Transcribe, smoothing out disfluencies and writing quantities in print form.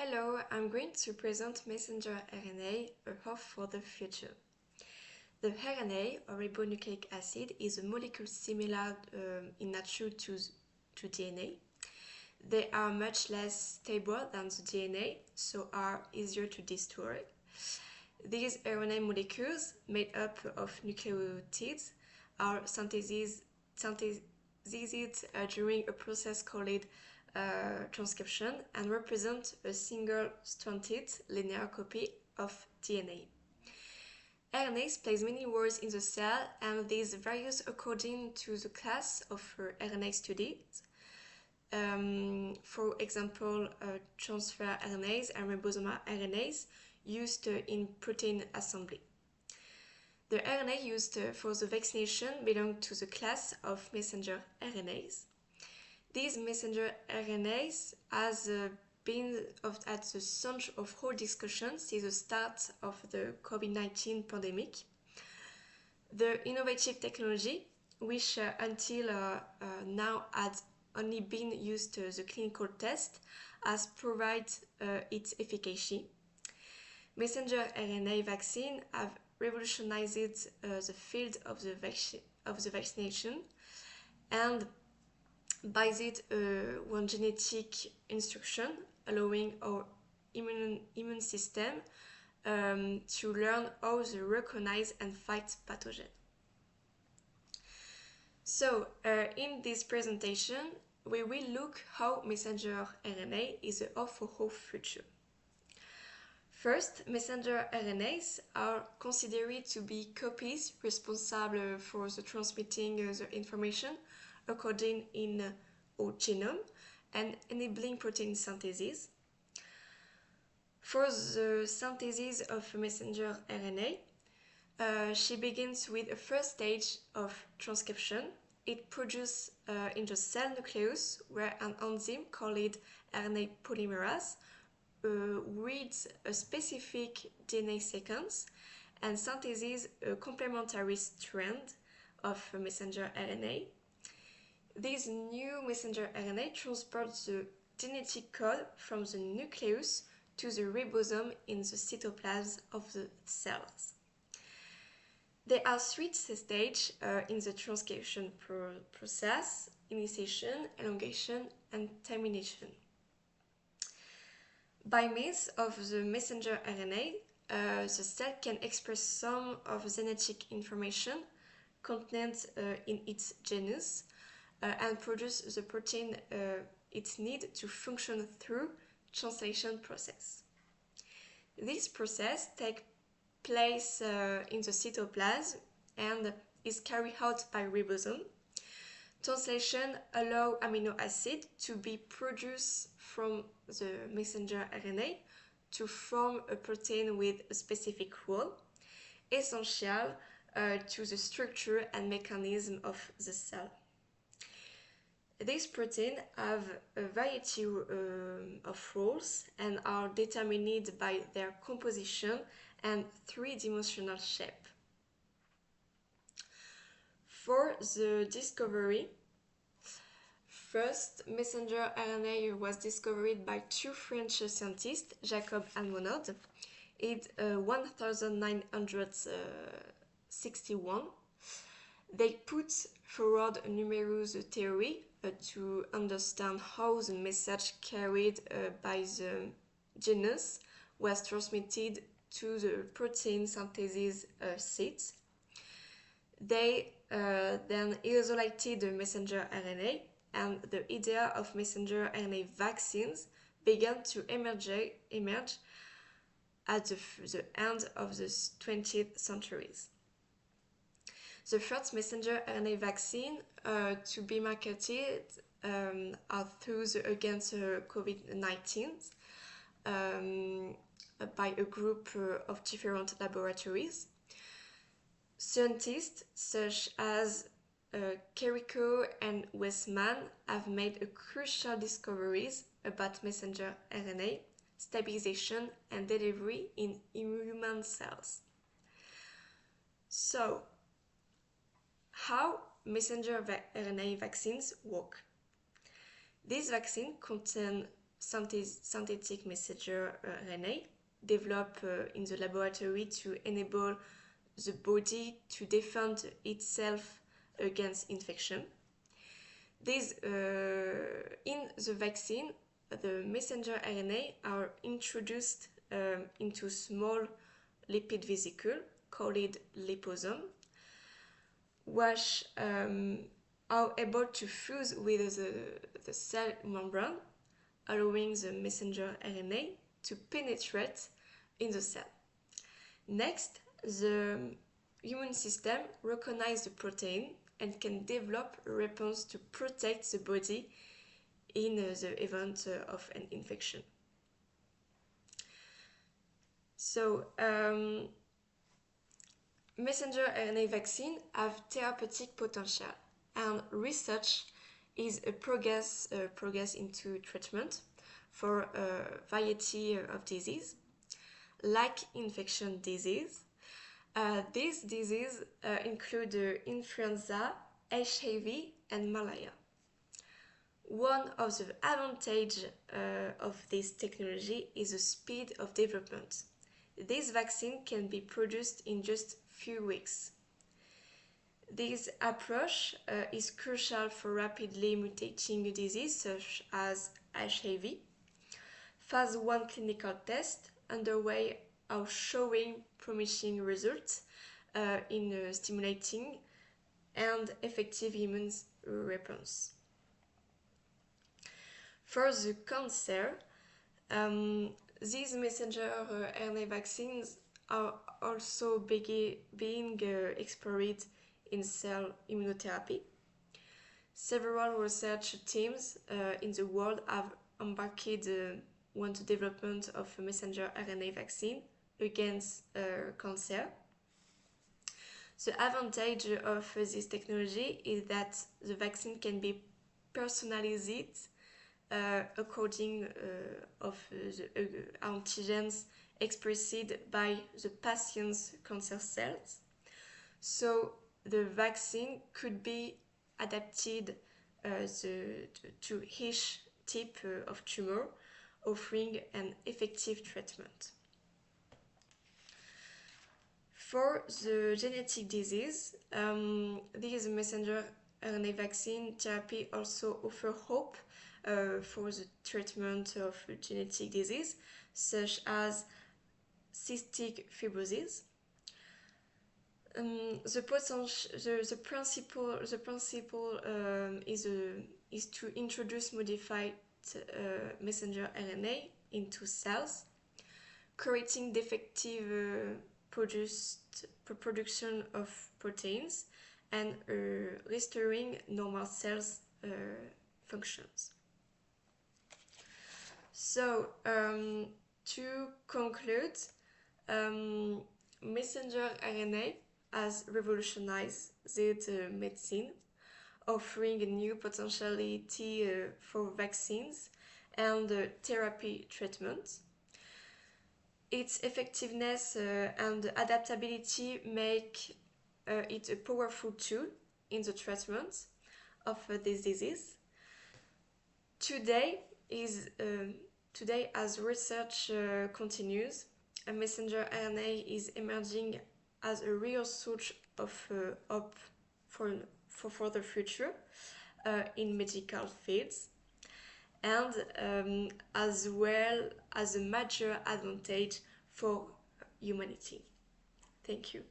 Hello, I'm going to present messenger RNA, a hope for the future. The RNA, or ribonucleic acid, is a molecule similar in nature to DNA. They are much less stable than the DNA, so are easier to destroy. These RNA molecules, made up of nucleotides, are synthesized during a process called transcription and represent a single-stranded linear copy of DNA. RNA plays many roles in the cell, and these vary according to the class of RNA studied. For example, transfer RNAs and ribosomal RNAs used in protein assembly. The RNA used for the vaccination belong to the class of messenger RNAs. These messenger RNAs has been at the center of whole discussion since the start of the COVID-19 pandemic. The innovative technology, which until now had only been used to the clinical test, has provided its efficacy. Messenger RNA vaccine have revolutionized the field of the vaccination, and by it one genetic instruction allowing our immune system to learn how to recognize and fight pathogen. So in this presentation we will look how messenger RNA is a hope for our future. First, messenger RNAs are considered to be copies responsible for the transmitting the information according in our genome and enabling protein synthesis. For the synthesis of messenger RNA, she begins with a first stage of transcription. It produces in the cell nucleus, where an enzyme called RNA polymerase reads a specific DNA sequence and synthesizes a complementary strand of messenger RNA. This new messenger RNA transports the genetic code from the nucleus to the ribosome in the cytoplasm of the cells. There are three stages in the transcription process: initiation, elongation, and termination. By means of the messenger RNA, the cell can express some of the genetic information contained in its genus and produce the protein it needs to function through translation process. This process takes place in the cytoplasm and is carried out by ribosome. Translation allows amino acid to be produced from the messenger RNA to form a protein with a specific role, essential to the structure and mechanism of the cell. These proteins have a variety of roles and are determined by their composition and three-dimensional shape. For the discovery, first messenger RNA was discovered by two French scientists, Jacob and Monod, in 1961. They put forward a numerous theory to understand how the message carried by the genus was transmitted to the protein synthesis site. They then isolated the messenger RNA, and the idea of messenger RNA vaccines began to emerge at the end of the 20th century. The first messenger RNA vaccine to be marketed are those against COVID-19 by a group of different laboratories. Scientists such as Kerrico and Westman have made crucial discoveries about messenger RNA stabilization and delivery in human cells. So, how messenger RNA vaccines work? These vaccines contain synthetic messenger RNA developed in the laboratory to enable the body to defend itself against infection. In the vaccine, the messenger RNA are introduced into small lipid vesicle called liposome, which are able to fuse with the cell membrane, allowing the messenger RNA to penetrate in the cell. Next, the immune system recognizes the protein and can develop a response to protect the body in the event of an infection. So, messenger RNA vaccine have therapeutic potential, and research is a progress into treatment for a variety of disease, like infection disease. These diseases include influenza, HIV, and malaria. One of the advantages of this technology is the speed of development. This vaccine can be produced in just few weeks. This approach is crucial for rapidly mutating diseases such as HIV. Phase 1 clinical tests underway are showing promising results in stimulating and effective immune response. For the cancer, these messenger RNA vaccines are also being explored in cell immunotherapy. Several research teams in the world have embarked on the development of a messenger RNA vaccine against cancer. The advantage of this technology is that the vaccine can be personalized according of the antigens expressed by the patient's cancer cells. So the vaccine could be adapted to each type of tumor, offering an effective treatment. For the genetic disease, these messenger RNA vaccine therapy also offer hope for the treatment of genetic disease, such as cystic fibrosis. The principle is to introduce modified messenger RNA into cells, creating defective production of proteins and restoring normal cells functions. So, to conclude, messenger RNA has revolutionized the medicine, offering a new potentiality for vaccines and therapy treatment. Its effectiveness and adaptability make it a powerful tool in the treatment of this disease. Today, as research continues, a messenger RNA is emerging as a real source of hope for the future in medical fields, and as well as a major advantage for humanity. Thank you.